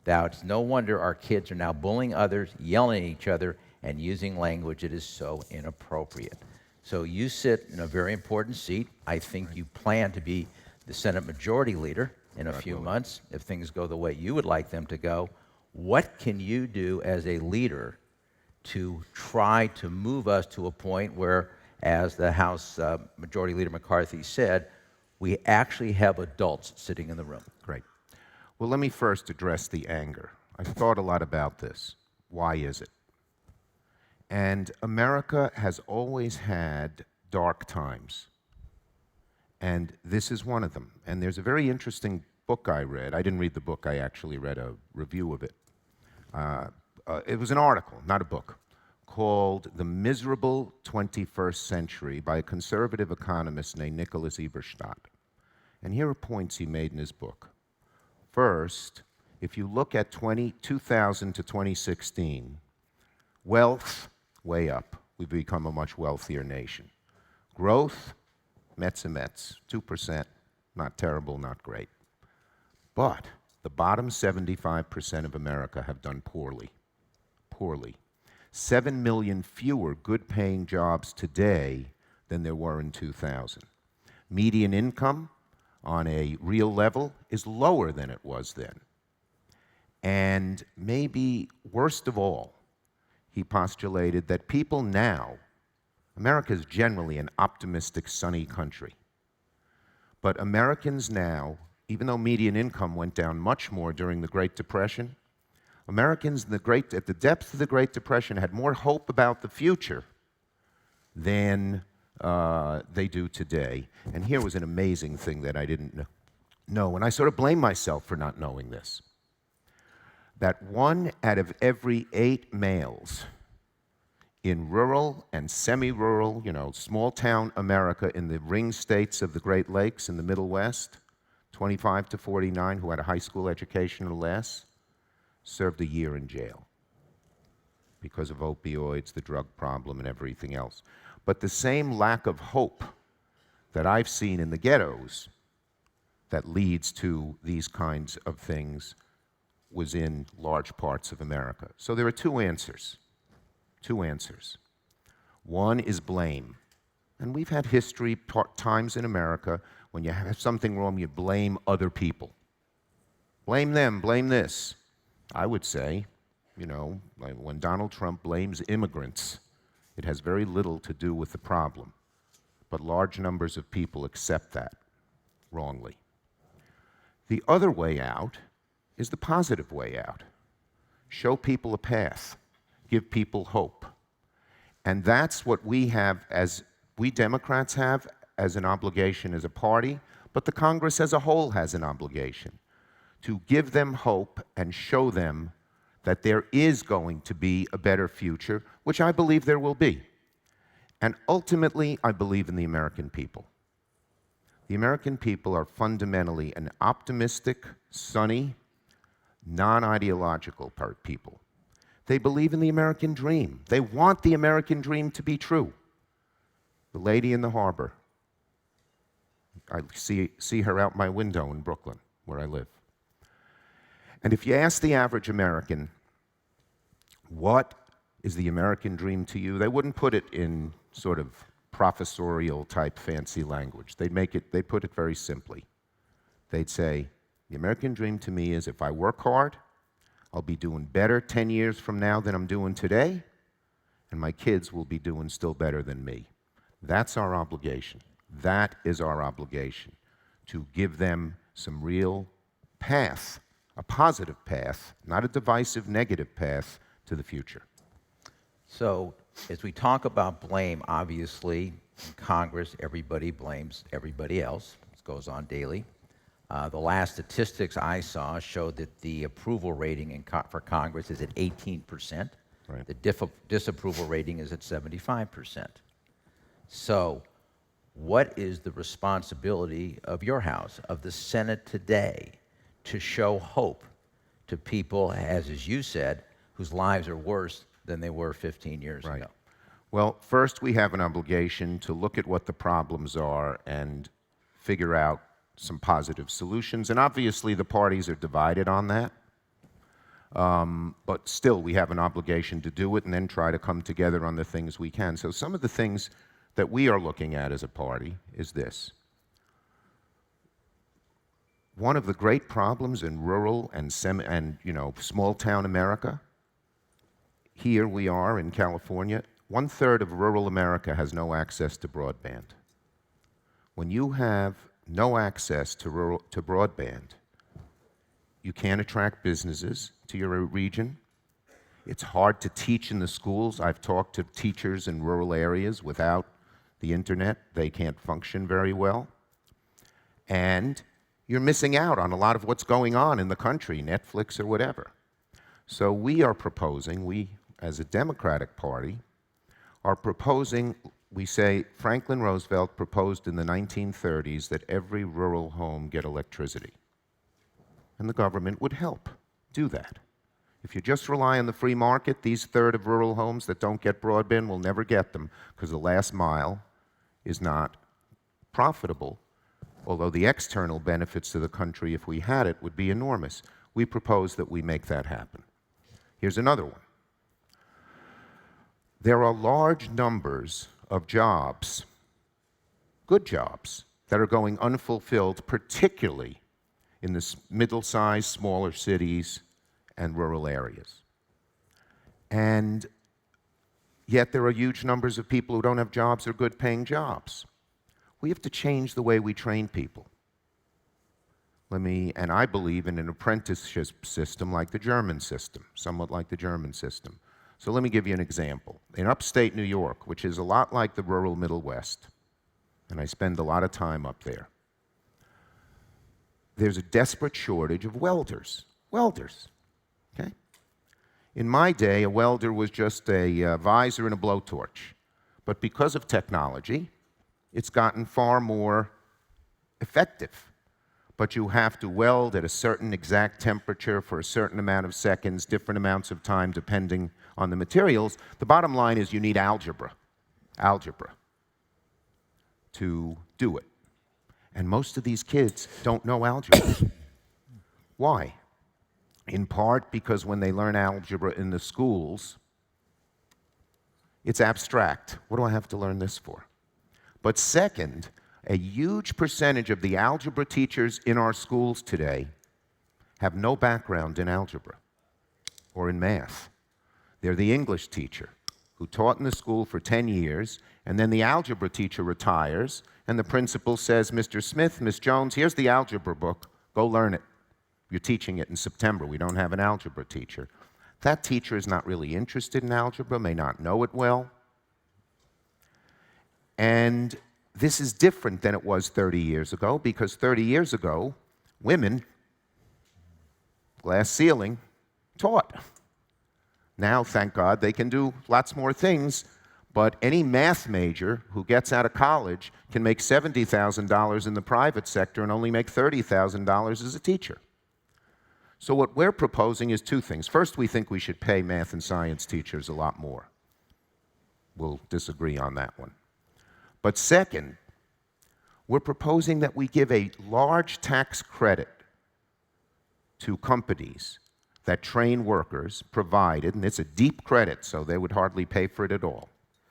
that it's no wonder our kids are now bullying others, yelling at each other, and using language that is so inappropriate." So you sit in a very important seat. I think you plan to be the Senate Majority Leader in a few months, if things go the way you would like them to go. What can you do as a leader to try to move us to a point where, as the House Majority Leader McCarthy said, we actually have adults sitting in the room? Great. Well, let me first address the anger. I've thought a lot about this. Why is it? And America has always had dark times. And this is one of them. And there's a very interesting book I read. I didn't read the book, I actually read a review of it. It was an article, not a book, called The Miserable 21st Century by a conservative economist named Nicholas Eberstadt. And here are points he made in his book. First, if you look at 2000 to 2016, wealth, way up. We've become a much wealthier nation. Growth, Mets and Mets, 2%, not terrible, not great. But the bottom 75% of America have done poorly. Poorly. 7 million fewer good-paying jobs today than there were in 2000. Median income on a real level is lower than it was then. And maybe worst of all, he postulated that people now, America is generally an optimistic, sunny country, but Americans now, even though median income went down much more during the Great Depression, Americans at the depth of the Great Depression had more hope about the future than they do today. And here was an amazing thing that I didn't know, and I sort of blame myself for not knowing this. That 1 out of every 8 males in rural and semi-rural, small-town America in the ring states of the Great Lakes in the Middle West, 25 to 49, who had a high school education or less, served a year in jail because of opioids, the drug problem, and everything else. But the same lack of hope that I've seen in the ghettos that leads to these kinds of things was in large parts of America. So there are two answers. Two answers. One is blame. And we've had history, times in America, when you have something wrong, you blame other people. Blame them, blame this. I would say, like when Donald Trump blames immigrants, it has very little to do with the problem. But large numbers of people accept that wrongly. The other way out is the positive way out. Show people a path. Give people hope. And that's what we Democrats have as an obligation as a party, but the Congress as a whole has an obligation to give them hope and show them that there is going to be a better future, which I believe there will be. And ultimately, I believe in the American people. The American people are fundamentally an optimistic, sunny, non-ideological people. They believe in the American dream. They want the American dream to be true. The lady in the harbor, I see her out my window in Brooklyn, where I live. And if you ask the average American, what is the American dream to you? They wouldn't put it in sort of professorial type fancy language. They'd put it very simply. They'd say, the American dream to me is if I work hard, I'll be doing better 10 years from now than I'm doing today, and my kids will be doing still better than me. That's our obligation. That is our obligation, to give them some real path, a positive path, not a divisive negative path to the future. So as we talk about blame, obviously in Congress, everybody blames everybody else. This goes on daily. The last statistics I saw showed that the approval rating for Congress is at 18%. Right. The disapproval rating is at 75%. So what is the responsibility of your House, of the Senate today, to show hope to people, as you said, whose lives are worse than they were 15 years ago? Well, first we have an obligation to look at what the problems are and figure out some positive solutions. And obviously the parties are divided on that. But still, we have an obligation to do it and then try to come together on the things we can. So some of the things that we are looking at as a party is this. One of the great problems in rural and small town America, here we are in California, 1/3 of rural America has no access to broadband. When you have no access to broadband, you can't attract businesses to your region. It's hard to teach in the schools. I've talked to teachers in rural areas. Without the internet, they can't function very well. And you're missing out on a lot of what's going on in the country, Netflix or whatever. So we are proposing, we as a Democratic Party are proposing, we say Franklin Roosevelt proposed in the 1930s that every rural home get electricity. And the government would help do that. If you just rely on the free market, these 1/3 of rural homes that don't get broadband will never get them because the last mile is not profitable, although the external benefits to the country, if we had it, would be enormous. We propose that we make that happen. Here's another one. There are large numbers of jobs, good jobs, that are going unfulfilled, particularly in the middle-sized, smaller cities and rural areas. And yet there are huge numbers of people who don't have jobs or good-paying jobs. We have to change the way we train people. And I believe in an apprenticeship system like the German system, somewhat like the German system. So let me give you an example. In upstate New York, which is a lot like the rural Middle West, and I spend a lot of time up there, there's a desperate shortage of welders. Welders, okay? In my day, a welder was just a visor and a blowtorch. But because of technology, it's gotten far more effective. But you have to weld at a certain exact temperature for a certain amount of seconds, different amounts of time depending on the materials. The bottom line is you need algebra to do it. And most of these kids don't know algebra. Why? In part because when they learn algebra in the schools, it's abstract. What do I have to learn this for? But second, a huge percentage of the algebra teachers in our schools today have no background in algebra or in math. They're the English teacher who taught in the school for 10 years, and then the algebra teacher retires, and the principal says, Mr. Smith, Miss Jones, here's the algebra book. Go learn it. You're teaching it in September. We don't have an algebra teacher. That teacher is not really interested in algebra, may not know it well. And this is different than it was 30 years ago, because 30 years ago, women, glass ceiling, taught. Now, thank God, they can do lots more things, but any math major who gets out of college can make $70,000 in the private sector and only make $30,000 as a teacher. So what we're proposing is two things. First, we think we should pay math and science teachers a lot more. We'll disagree on that one. But second, we're proposing that we give a large tax credit to companies that train workers, provided, and it's a deep credit, so they would hardly pay for it at all.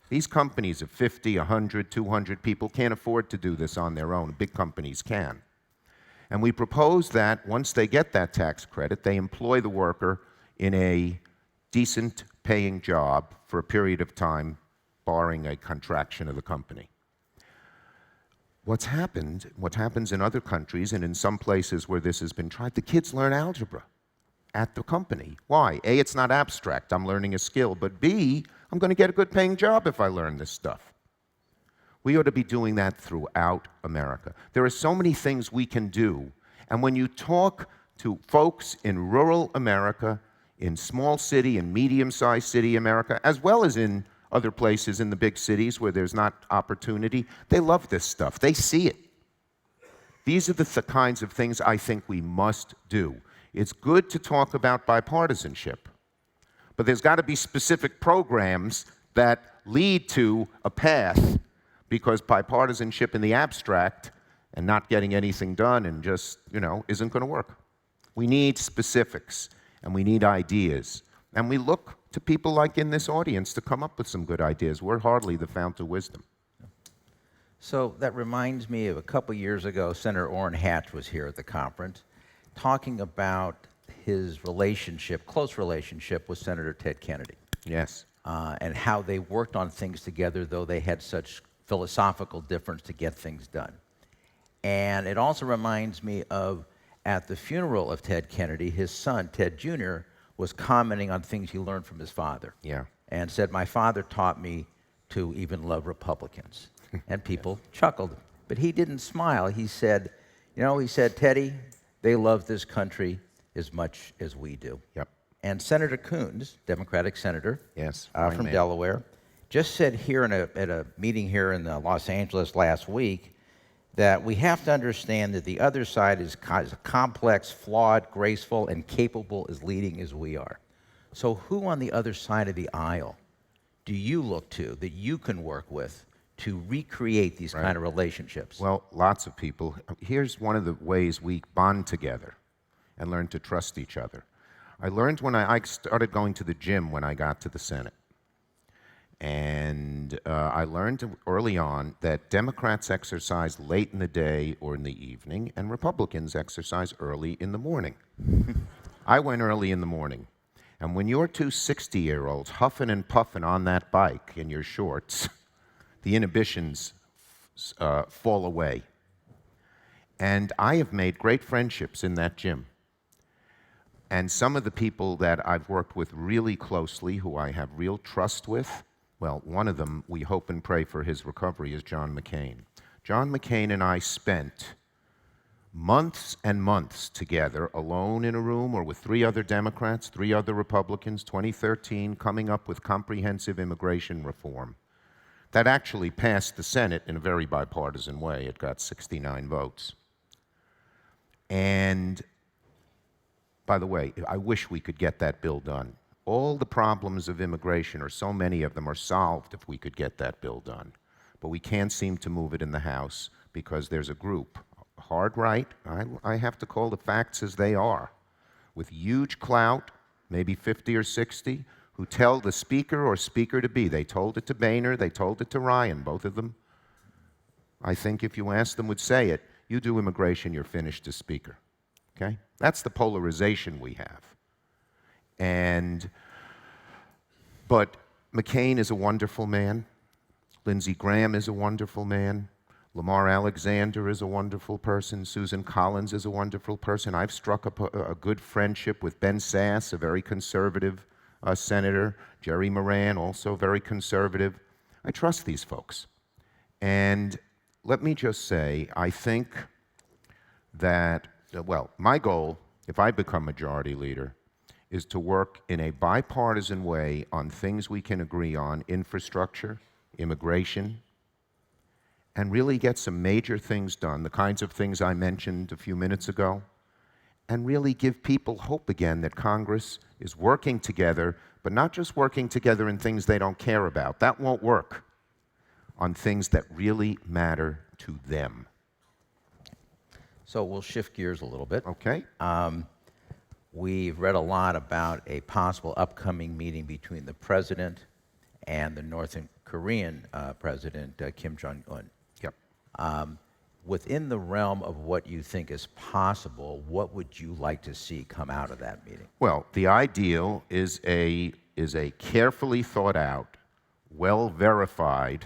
These companies of 50, 100, 200 people can't afford to do this on their own. Big companies can. And we propose that once they get that tax credit, they employ the worker in a decent paying job for a period of time, barring a contraction of the company. What happens in other countries and in some places where this has been tried, the kids learn algebra at the company. Why? A, it's not abstract, I'm learning a skill, but B, I'm going to get a good paying job if I learn this stuff. We ought to be doing that throughout America. There are so many things we can do, and when you talk to folks in rural America, in small city and medium-sized city America, as well as in other places in the big cities where there's not opportunity, they love this stuff. They see it. These are the kinds of things I think we must do. It's good to talk about bipartisanship, but there's got to be specific programs that lead to a path, because bipartisanship in the abstract and not getting anything done and just, isn't going to work. We need specifics, and we need ideas. And we look to people like in this audience to come up with some good ideas. We're hardly the fount of wisdom. So that reminds me of a couple years ago, Senator Orrin Hatch was here at the conference talking about his close relationship with Senator Ted Kennedy. Yes. And how they worked on things together, though they had such philosophical difference to get things done. And it also reminds me of, at the funeral of Ted Kennedy, his son, Ted Jr., was commenting on things he learned from his father. Yeah. And said, my father taught me to even love Republicans. And people chuckled. But he didn't smile. He said, Teddy, they love this country as much as we do. Yep. And Senator Coons, Democratic senator, Yes, from man. Delaware, just said here at a meeting here in Los Angeles last week that we have to understand that the other side is complex, flawed, graceful, and capable as leading as we are. So who on the other side of the aisle do you look to that you can work with to recreate these kind of relationships? Well, lots of people. Here's one of the ways we bond together and learn to trust each other. I learned when I started going to the gym when I got to the Senate. And I learned early on that Democrats exercise late in the day or in the evening, and Republicans exercise early in the morning. I went early in the morning. And when you're two 60-year-olds huffing and puffing on that bike in your shorts, the inhibitions fall away. And I have made great friendships in that gym. And some of the people that I've worked with really closely, who I have real trust with, well, one of them, we hope and pray for his recovery, is John McCain. John McCain and I spent months and months together, alone in a room or with 3 other Democrats, 3 other Republicans, 2013, coming up with comprehensive immigration reform that actually passed the Senate in a very bipartisan way. It got 69 votes. And by the way, I wish we could get that bill done. All the problems of immigration, or so many of them, are solved if we could get that bill done. But we can't seem to move it in the House because there's a group, hard right, I have to call the facts as they are, with huge clout, maybe 50 or 60, who tell the speaker or speaker-to-be. They told it to Boehner, they told it to Ryan, both of them. I think if you ask them, would say it, you do immigration, you're finished as speaker. Okay? That's the polarization we have. But McCain is a wonderful man. Lindsey Graham is a wonderful man. Lamar Alexander is a wonderful person. Susan Collins is a wonderful person. I've struck up a good friendship with Ben Sasse, a very conservative senator. Jerry Moran, also very conservative. I trust these folks. And let me just say, I think that, well, my goal, if I become majority leader, is to work in a bipartisan way on things we can agree on, infrastructure, immigration, and really get some major things done, the kinds of things I mentioned a few minutes ago, and really give people hope again that Congress is working together, but not just working together in things they don't care about. That won't work. On things that really matter to them. So we'll shift gears a little bit. Okay? we've read a lot about a possible upcoming meeting between the president and the North Korean president, Kim Jong-un. Yep. Within the realm of what you think is possible, what would you like to see come out of that meeting? Well, the ideal is a carefully thought out, well-verified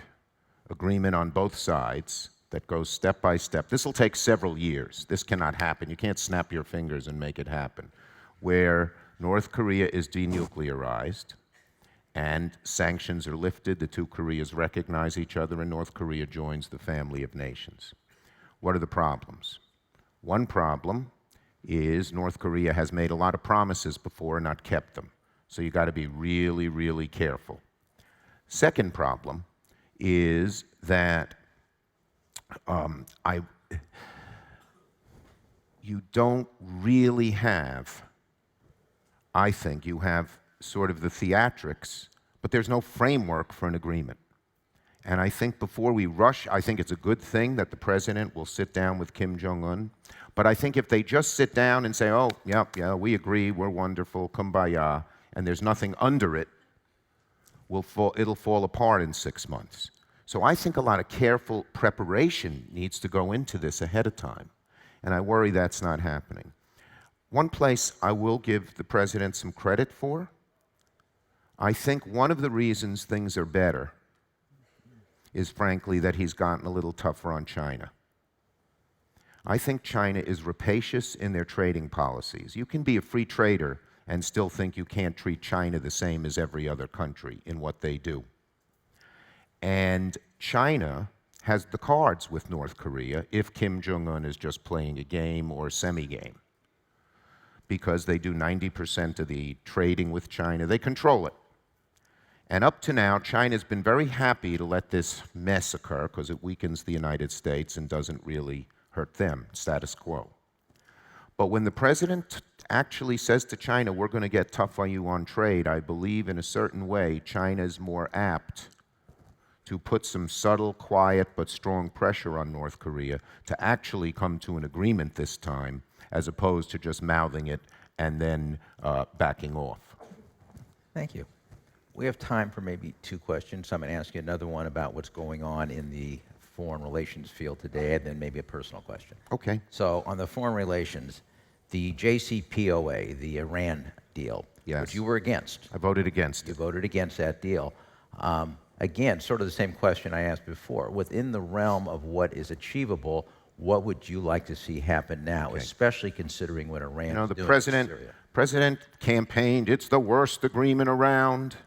agreement on both sides that goes step by step. This will take several years. This cannot happen. You can't snap your fingers and make it happen. Where North Korea is denuclearized and sanctions are lifted, the two Koreas recognize each other, and North Korea joins the family of nations. What are the problems? One problem is North Korea has made a lot of promises before and not kept them. So you got to be really, really careful. Second problem is that you don't really have, I think, you have sort of the theatrics, but there's no framework for an agreement. And I think before we rush, I think it's a good thing that the president will sit down with Kim Jong-un. But I think if they just sit down and say, oh, yeah, we agree, we're wonderful, kumbaya, and there's nothing under it, it'll fall apart in 6 months. So I think a lot of careful preparation needs to go into this ahead of time. And I worry that's not happening. One place I will give the president some credit for, I think one of the reasons things are better is frankly that he's gotten a little tougher on China. I think China is rapacious in their trading policies. You can be a free trader and still think you can't treat China the same as every other country in what they do. And China has the cards with North Korea if Kim Jong-un is just playing a game or a semi-game. Because they do 90% of the trading with China. They control it. And up to now, China's been very happy to let this mess occur because it weakens the United States and doesn't really hurt them, status quo. But when the president actually says to China, we're going to get tough on you on trade, I believe in a certain way China is more apt to put some subtle, quiet, but strong pressure on North Korea to actually come to an agreement this time, as opposed to just mouthing it and then backing off. Thank you. We have time for maybe 2 questions. I'm going to ask you another one about what's going on in the foreign relations field today, and then maybe a personal question. Okay. So on the foreign relations, the JCPOA, the Iran deal, Yes. which you were against. I voted against You it. voted against that deal. Again, sort of the same question I asked before. Within the realm of what is achievable, what would you like to see happen now, especially considering what Iran is doing The in Syria? president campaigned, it's the worst agreement around,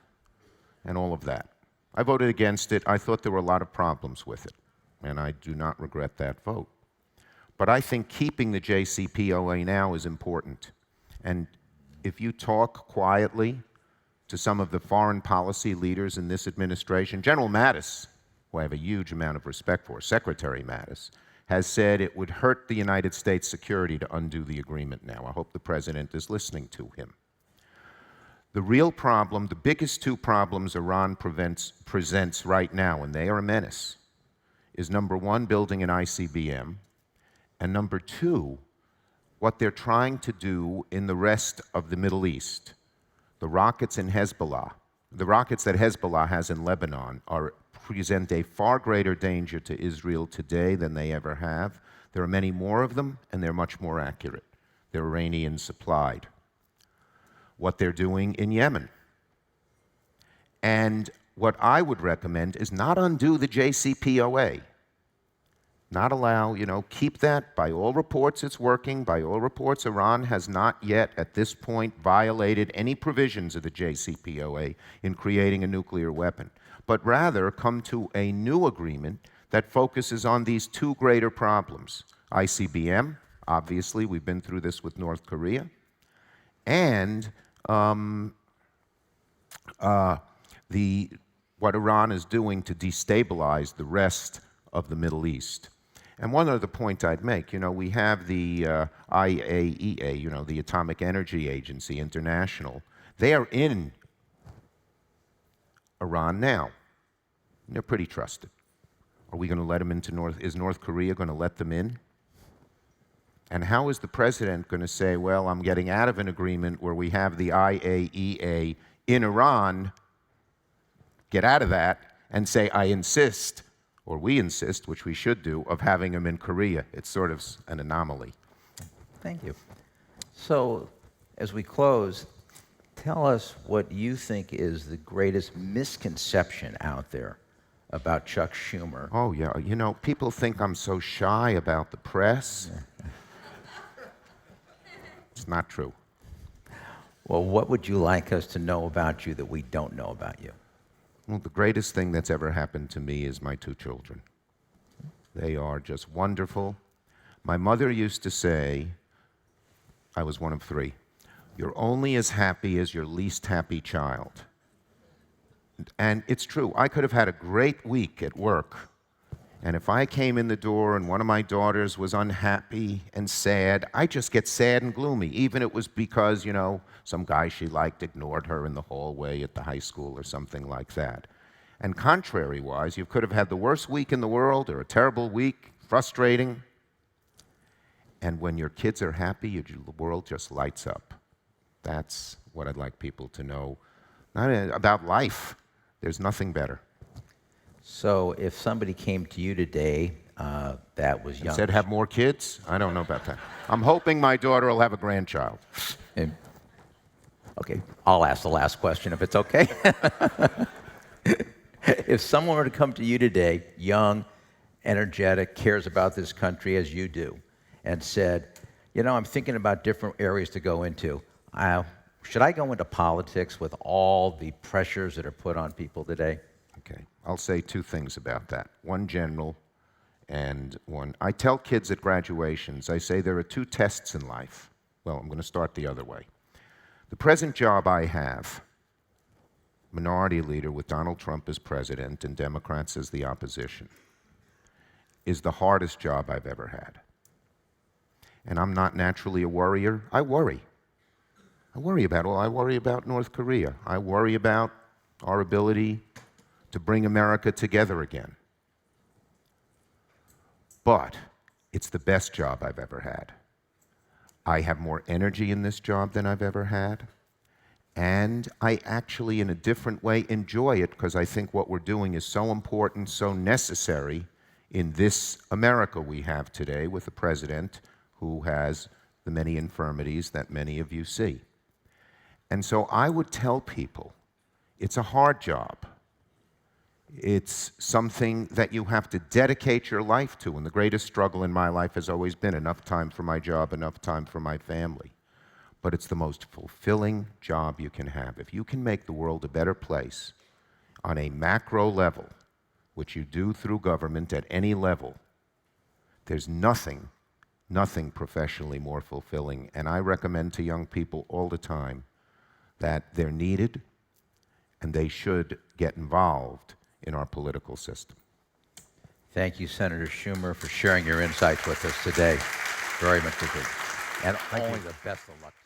and all of that. I voted against it. I thought there were a lot of problems with it, and I do not regret that vote. But I think keeping the JCPOA now is important. And if you talk quietly to some of the foreign policy leaders in this administration, General Mattis, who I have a huge amount of respect for, Secretary Mattis, has said it would hurt the United States security to undo the agreement now. I hope the president is listening to him. The real problem, the biggest 2 problems Iran presents right now, and they are a menace, is number 1, building an ICBM, and number 2, what they're trying to do in the rest of the Middle East. The rockets in Hezbollah, the rockets that Hezbollah has in Lebanon present a far greater danger to Israel today than they ever have. There are many more of them, and they're much more accurate. They're Iranian supplied. What they're doing in Yemen. And what I would recommend is not undo the JCPOA. Not allow, keep that. By all reports, it's working. By all reports, Iran has not yet, at this point, violated any provisions of the JCPOA in creating a nuclear weapon, but rather come to a new agreement that focuses on these 2 greater problems. ICBM, obviously, we've been through this with North Korea, and what Iran is doing to destabilize the rest of the Middle East. And one other point I'd make, we have the IAEA, the Atomic Energy Agency International. They are in Iran now. They're pretty trusted. Are we going to let them into is North Korea going to let them in? And how is the president going to say, well, I'm getting out of an agreement where we have the IAEA in Iran, get out of that, and say, I insist, or we insist, which we should do, of having them in Korea? It's sort of an anomaly. Thank you. So, as we close, tell us what you think is the greatest misconception out there about Chuck Schumer. Oh, yeah. You know, people think I'm so shy about the press. It's not true. Well, what would you like us to know about you that we don't know about you? Well, the greatest thing that's ever happened to me is my 2 children. They are just wonderful. My mother used to say, I was one of 3, you're only as happy as your least happy child. And it's true. I could have had a great week at work, and if I came in the door and one of my daughters was unhappy and sad, I just get sad and gloomy, even if it was because, you know, some guy she liked ignored her in the hallway at the high school or something like that. And contrary-wise, you could have had the worst week in the world or a terrible week, frustrating. And when your kids are happy, the world just lights up. That's what I'd like people to know. Not about life. There's nothing better. So, if somebody came to you today that was young, Said have more kids? I don't know about that. I'm hoping my daughter will have a grandchild. Okay, I'll ask the last question if it's okay. If someone were to come to you today, young, energetic, cares about this country as you do, and said, you know, I'm thinking about different areas to go into. Should I go into politics with all the pressures that are put on people today? Okay, I'll say 2 things about that. One general and one. I tell kids at graduations, I say there are 2 tests in life. Well, I'm going to start the other way. The present job I have, minority leader with Donald Trump as president and Democrats as the opposition, is the hardest job I've ever had. And I'm not naturally a worrier. I worry. I worry about North Korea. I worry about our ability to bring America together again. But it's the best job I've ever had. I have more energy in this job than I've ever had. And I actually, in a different way, enjoy it because I think what we're doing is so important, so necessary in this America we have today with a president who has the many infirmities that many of you see. And so I would tell people, it's a hard job. It's something that you have to dedicate your life to, and the greatest struggle in my life has always been enough time for my job, enough time for my family. But it's the most fulfilling job you can have. If you can make the world a better place on a macro level, which you do through government at any level, there's nothing professionally more fulfilling. And I recommend to young people all the time that they're needed and they should get involved in our political system. Thank you, Senator Schumer, for sharing your insights with us today. Very much appreciated. And only the best of luck to you.